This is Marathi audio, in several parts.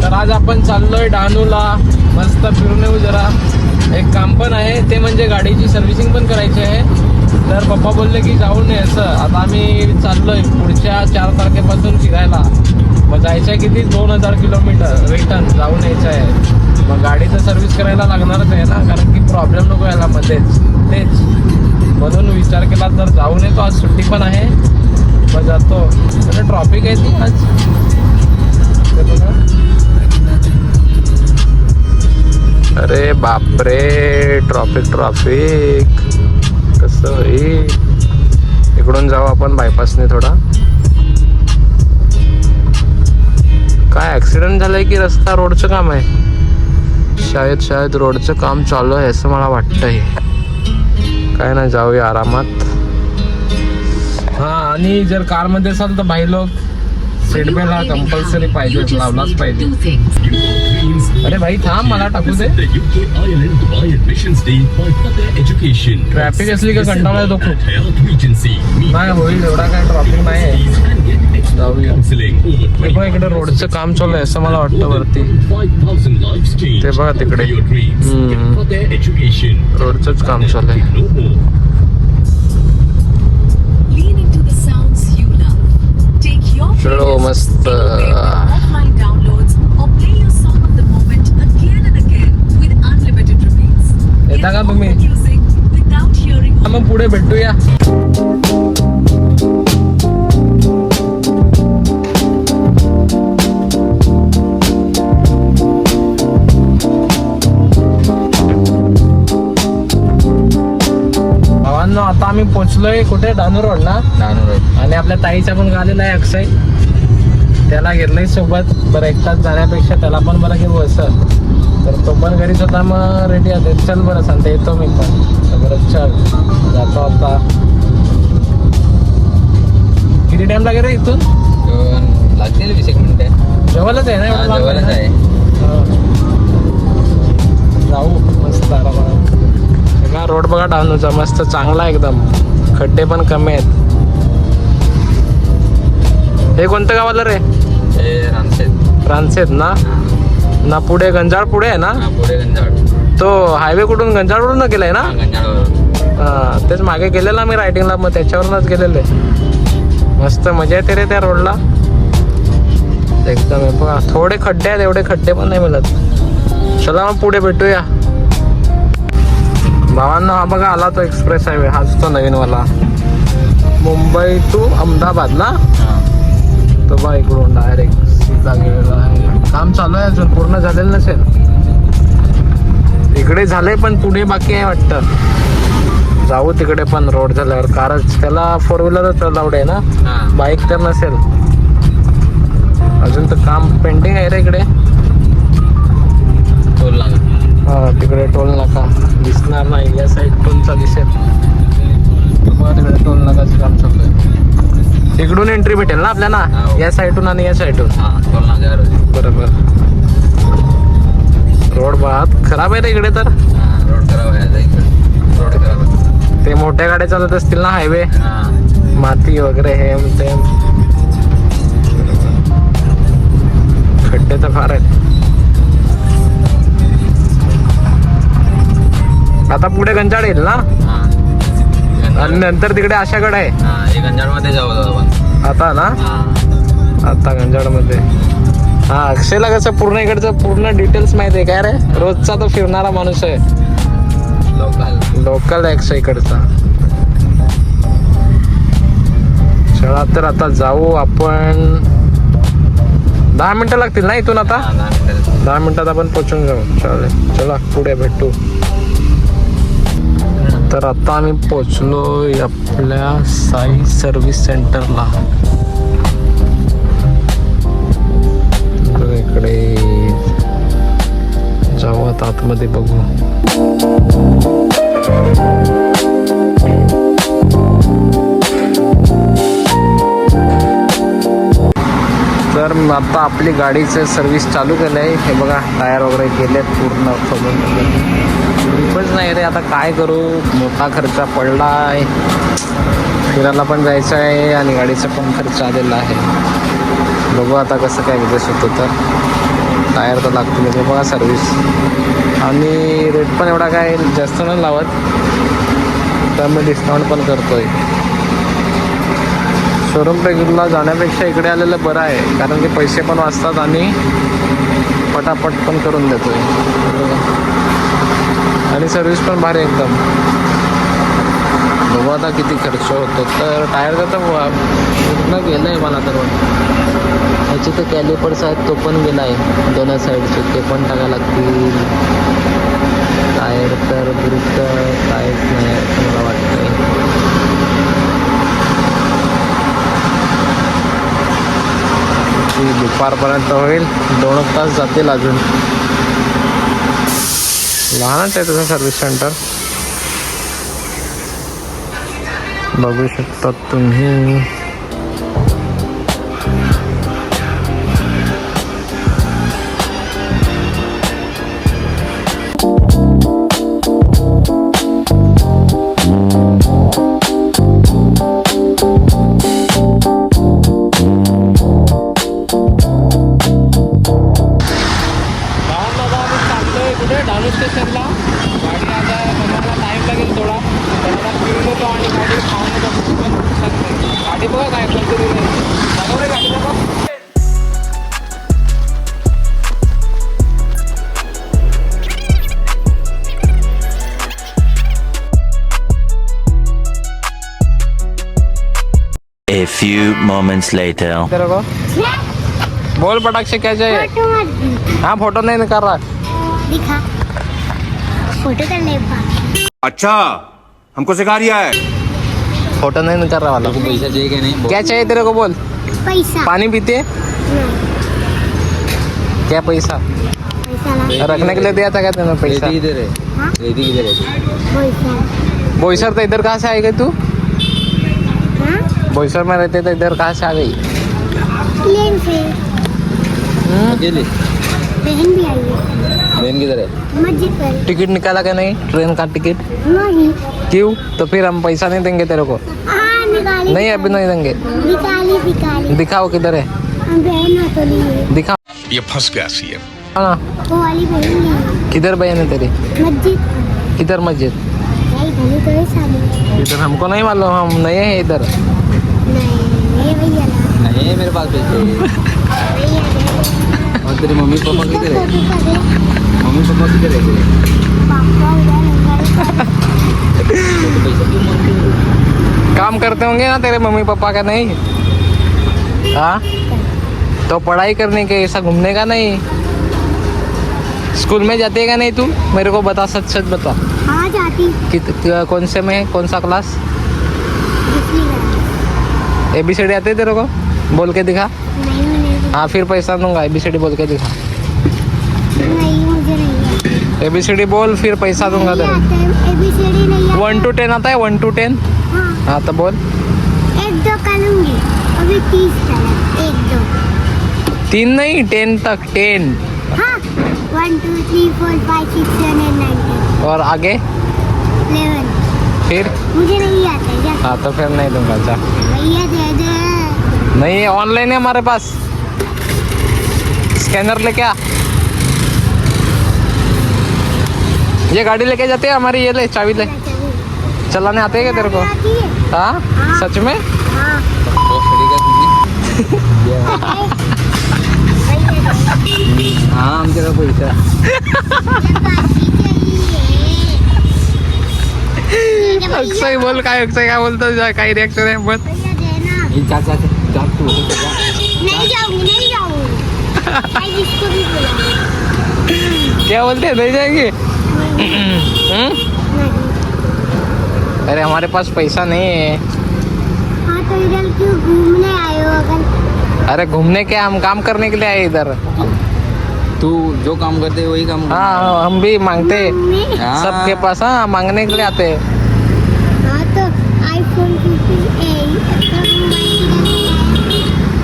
तर आज आपण चाललोय डहाणूला, मस्त फिरून येऊ जरा. एक काम पण आहे, ते म्हणजे गाडीची सर्व्हिसिंग पण करायची आहे. तर पप्पा बोलले की जाऊन यायचं. आता आम्ही चाललोय पुढच्या 4 तारखेपासून फिरायला. मग जायचं आहे किती 2000 किलोमीटर रिटर्न जाऊन यायचं आहे. मग गाडी तर सर्व्हिस करायला लागणारच आहे ना, कारण की प्रॉब्लेम नको यायला मध्येच. तेच म्हणून विचार केला तर जाऊन येतो. आज सुट्टी पण आहे, मग जातो. तर ट्रॉफिक आहे ती आज. अरे बापरे, ट्रॉफिक कसं होईल. इकडून जाऊ आपण बायपासने थोडा. काय ऍक्सिडेंट झालंय की रस्ता रोडचं काम आहे? शायद रोडचं काम चालू आहे असं मला वाटतंय. काय नाही, जाऊया आरामात. हा, आणि जर कार मध्ये असाल तर भाई लोक सीट बेल्ट हा कंपल्सरी पाहिजे, लावलाच पाहिजे. अरे भाई थांब, मला टाकू दे. ट्रॅफिक असली का कंटाळा येतो खूप. नाही होईल, एवढा काय ट्रॅफिक नाही आहे. जाऊया. हे बघा इकडे रोडचं काम चालू आहे असं मला वाटतं वरती. ते बघा तिकडे रोडचंच काम चालू आहे. चलो मस्त. येता का तुम्ही? मग पुढे भेटूया. भावांनो, आता आम्ही पोचलोय कुठे? डहाणू रोड ना? डहाणू रोड. आणि आपल्या ताईचा पण गालेला आहे अक्षय, त्याला घेतलंय सोबत. बरं एक तास जाण्यापेक्षा त्याला पण बरं घेऊ असं. तर तो पण घरीच होता, मग रेडी आहे. चल बरं सांगते, येतो मी पण. बरं चल, जातो आता. किती टाइम लागेल रे इथून? लागतील 20 मिनिटं. जवळच आहे ना? जवळच आहे. जाऊ मस्त आरामात. बघा रोड बघा डहाणूचा, मस्त चांगला एकदम. खड्डे पण कमी आहेत. हे कोणतं गावाला रे? रानसेत ना पुढे गंजाळ पुढे आहे ना? पुढे गंजाळ. तो हायवे कुठून गंजाळवरून गेलाय ना? हा, तेच मागे गेलेला मी रायटिंगला, मग त्याच्यावरूनच गेलेले. मस्त मजा येते रे त्या रोडला एकदम. बघा थोडे खड्डे आहेत, एवढे खड्डे पण नाही मिळत. चला मग पुढे भेटूया. भावांना हा बघा आला तो एक्सप्रेस हायवे, हाच तो नवीनवाला. मुंबई टू अहमदाबाद ना? तो बघा इकडून डायरेक्ट सीधा गेलेला आहे. काम चालू आहे, अजून पूर्ण झालेलं नसेल. इकडे झालंय पण पुढे बाकी आहे वाटतं. जाऊ तिकडे पण रोड झाल्यावर. कारच त्याला 4 व्हीलरच अलाउड आहे ना? बाईक तर नसेल. अजून तर काम पेंडिंग आहे रे इकडे. टोल नाका. हा, तिकडे टोल नाका दिसणार नाही. या साईड टोलचा दिसेल. तिकडे टोल नाकाचं काम चालू आहे. तिकडून एंट्री भेटेल ना आपल्याला? या साईडून आणि या साईडून. बरोबर. रोड बहुत खराब आहे रे इकडे तर. रोड खराब आहे. रोड खराब आहे. ते मोठ्या गाड्या चालत असतील ना हायवे, माती वगैरे हे ते. खड्डे तर फार आहेत. आता पुढे गंजाड येईल ना? आणि नंतर तिकडे आशागड आहे. गंजाड मध्ये जाऊ आपण आता ना? आता गंजाड मध्ये. हा, अक्षयला कसं पूर्ण इकडचं पूर्ण डिटेल्स माहिती आहे काय रे? रोजचा तो फिरणारा माणूस आहे. लोकल आहे अक्षय इकडचा. चला तर आता जाऊ आपण. 10 मिनिटं लागतील ना इथून? आता 10 मिनिटात आपण पोचून जाऊ. चालेल, चला पुढे भेटू. तर आता आम्ही पोचलो आपल्या साई सर्व्हिस सेंटरला. तर इकडे जाऊ आता आतमध्ये बघू. तर आता आपली गाडीचं सर्व्हिस चालू केलं आहे. हे बघा टायर वगैरे गेलेत पूर्ण फुगून. खूपच नाही रे, आता काय करू. मोठा खर्च पडला आहे. फिरायला पण जायचं आहे आणि गाडीचा पण खर्च आलेला आहे. बघू आता कसं काय ॲडजस्ट होतं. तर टायर तर लागतील म्हणजे बघा सर्विस. आणि रेट पण एवढा काय जास्त नाही लावत, तर मी डिस्काउंट पण करतोय. शोरूम रेग्युलरला जाण्यापेक्षा इकडे आलेलं बरं आहे, कारण की पैसे पण वाचतात आणि पटापट पण करून देतोय. आणि सर्विस पण भारी एकदम. बघू आता किती खर्च होतो. तर टायरचा तर पूर्ण गेलं आहे मला तर. याचे तर कॅलिपर्स आहेत, तो पण गेला आहे दोन्ही साईडचे, ते पण टाकायला लागतील. टायर तर दुरुस्त काहीच नाही असं मला वाटतं. दुपारपर्यंत होईल, 2 तास जातील अजून. लहानच आहे तसं सर्व्हिस सेंटर, बघू शकता तुम्ही. डानू स्टेशनला गाडी आता मला टाईम लागेल थोडा, तर आता फिरून येतो आणि गाडी खाऊन येतो. गाडी बघा काय कोणतरी बरोबर आहे गाडी बघा. A few moments later. तेरे को बोल पटाख से क्या चाहिए? हाँ फोटो नहीं निकाल रहा. दिखा फोटो करने का. अच्छा हमको सिखा रिया है. फोटो नहीं निकाल रहा वाला. पैसा चाहिए कि नहीं? क्या चाहिए तेरे को बोल. पैसा पानी पीते नहीं, क्या पैसा पैसा ला. रखने के लिए दिया था क्या तूने पैसा? रेती किधर है? हाँ? रेती किधर है? पैसा. बोईसर तो इधर कहाँ से आई गई तू? हाँ? बोईसर में रहते तो इधर कहाँ से आ गई? प्लेन से. अकेले? बहन भी आई है. ट्रेन किधर है? मस्जिद पर. टिकट निकाला क्या नहीं, ट्रेन का टिकट? नहीं. क्यों? तो फिर हम पैसा नहीं देंगे तेरे को. हाँ निकाली. नहीं अभी नहीं देंगे. निकाली. दिखाओ किधर है, बहन ना तो ली है. दिखाओ. ये फंस गया सी है. हाँ वो वाली बहन ली है. किधर बहन है तेरी? मस्जिद. किधर मस्जिद? नहीं भले तो सामने. इधर हमको नहीं मालूम, हम नए हैं इधर. नहीं भैया ना. नहीं है मेरे पास पैसे. भैया दे. और तेरे मम्मी पापा इसका किधर है? फोटो का दे. मम्मी पापा किधर है तेरे? पापा उधर है. तो पैसा क्यों मांगते हो? काम करते होंगे ना तेरे मम्मी पापा का नहीं? हाँ तो पढ़ाई करने के, ऐसा घूमने का नहीं. स्कूल में जाते का नहीं तू? मेरे को बता, सच सच बता. हाँ जाती. कौन से में है, कौन सा क्लास? दूसरी बार. ABCD आते तेरे को? बोल के दिखा. नहीं हाँ फिर पैसा दूंगा. ABCD बोल के दिखा. नहीं मुझे नहीं है. ABCD बोल फिर पैसा दूंगा तेरे. ABCD नहीं आता. 1 to 10 आता है, 1 to 10. हाँ हाँ तो बोल. 1-2 करूँगी. अभी 30 तक 1-2. 3 नहीं, 10 तक. 10 हाँ 1 2 3 4 5 6 7 8 9 10 और आगे 11. फिर. मुझे नहीं आता है. जा हाँ तो फिर नहीं दूंगा. जा. भैया दे दे. नहीं है, ऑनलाइन है हमारे पास. स्कैनर लेके आ. ये गाड़ी लेके जाते हैं हमारी, ये ले चाबी ले. चलाने आते हैं क्या तेरे को? आती है. हाँ सच में. हाँ वो खरीदा तुझे? हाँ हम तेरा पैसा. अक्षय बोल काय, अक्षय काय बोलतो, काही रिॲक्शन आहे पण. भैया देना. ये जा तू होटल से जा. नहीं जाऊँगी. भाई जिसको भी बुला. क्या बोलते हैं, नहीं जाएंगे? हम्म? नहीं. अरे हमारे पास पैसा नहीं है. हाँ तो इधर क्यों घूमने आए हो? अगर अरे घूमने के, हम काम करने के लिए आए इधर. तू जो काम करते है वही काम कर. हाँ हम भी मांगते हैं. मम्मी. हाँ. सबके पास हाँ मांगने के लिए आते हैं. हाँ तो iPhone 15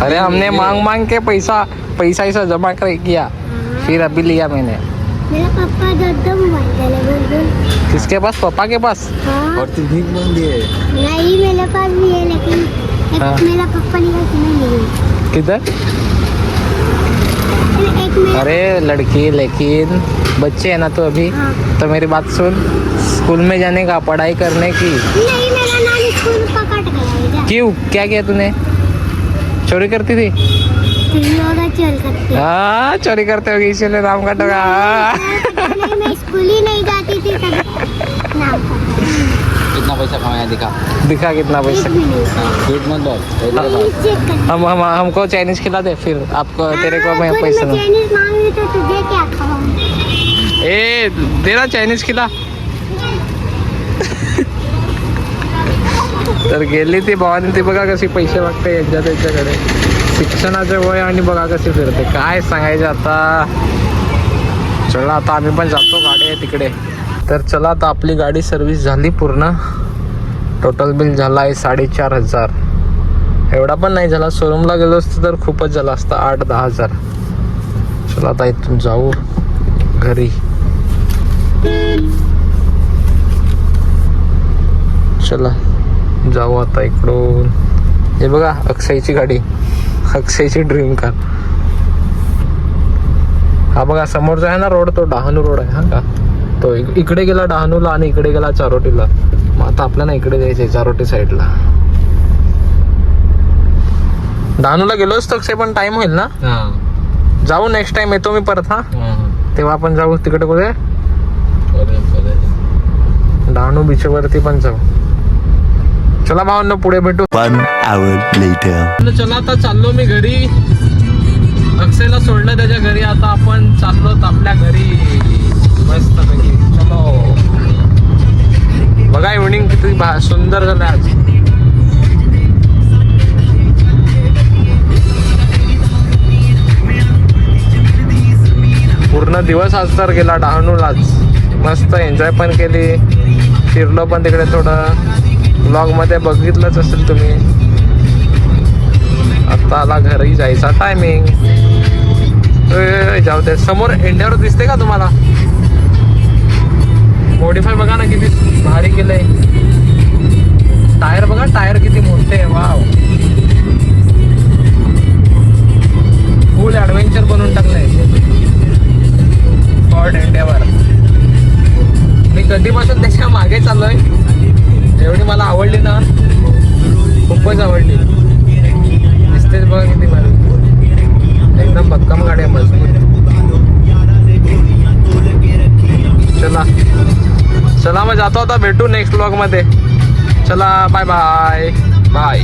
अरे हमने मांग मांग के पैसा ऐसा जमा कर किया, फिर अभी लिया मैंने. मेरा पापा दो मोबाइल चले बोल. किसके पास? पापा के पास. हाँ और तू भीख मांग दिए. नहीं मेरे पास भी है, लेकिन एक हाँ. मेरा पापा लिया कि नहीं लिए. किधर? एक मेरा अरे लड़की लेकिन बच्चे है ना तो अभी हाँ। तो मेरी बात सुन, स्कूल में जाने का, पढ़ाई करने की। नहीं, मेरा नानी स्कूल पकड़ गया इधर। क्यों, क्या किया तूने? चोरी करती थी? तुम लोग चल सकते हो। हाँ चोरी करते होगी इसीलिए नाम कटोगा। नहीं, मैं स्कूल ही नहीं जाती थी तब नाम का। कितना पैसा कमाया दिखा दिखा कितना एक पैसा। मिनट स्वीट मत बोल चेक कर। हमको चाइनीज खिला दे, फिर आपको तेरे को मैं खुद पैसा मैं चाइनीज मांग रही तो तुझे क्या खाऊं? ए देना चायनीज खिला. तर गेली ती भावानी, ती बघा कशी पैसे मागते यांच्या त्यांच्याकडे. शिक्षणाचे वय आणि बघा कशी फिरते, काय सांगायचं आता. चला आता आम्ही पण जातो, गाडी आहे तिकडे. तर चला आता आपली गाडी सर्व्हिस झाली पूर्ण. टोटल बिल झाला आहे 4,500. एवढा पण नाही झाला, शोरूमला गेलो असतो तर खूपच झाला असता, 8-10 हजार. चला आता इथून जाऊ घरी. चला जाऊ आता इकडून. हे बघा अक्षयची गाडी, अक्षयची ड्रीम कार. हा बघा समोरचा आहे ना रोड, तो डहाणू रोड आहे. हा का तो इकडे गेला डहाणूला आणि इकडे गेला चारोटीला. मग आता आपल्याला इकडे जायचंय चारोटी साईडला. डहाणूला गेलो असतो अक्षय, पण टाइम होईल ना. जाऊ नेक्स्ट टाइम येतो मी परत. हा तेव्हा आपण जाऊ तिकडे. कुठे डहाणू बीच वरती पण जाऊ. चला भावांनो पुढे भेटू. 1 hour later. चला आता चाललो मी घरी. अक्षयला सोडलं त्याच्या घरी. आता आपण चाललो आपल्या घरी मस्त पैकी. चलो बघा इव्हनिंग किती सुंदर झालं आज. पूर्ण दिवस आज तर गेला डहाणूलाच. मस्त एन्जॉय पण केली, फिरलो पण तिकडे थोडं. ब्लॉग मध्ये बघितलंच असेल तुम्ही. आता आला घरी जायचा टायमिंग. जाऊ दे. समोर एंड्यावर दिसते का तुम्हाला? मॉडिफाय बघा ना किती भारी केलंय. टायर बघा, टायर किती मोठे आहे. वाव, फुल ऍडव्हेंचर बनवून टाकलंय फॉर्ड एंडेवर. मी कधीपासून त्याच्या मागे चाललोय. एवढी मला आवडली ना, खूपच आवडली. दिसतेच बघा किती भारी. एकदम भक्कम गाडी आहे, मजबूत. चला मग जातो आता, भेटू नेक्स्ट ब्लॉग मध्ये. चला बाय बाय बाय.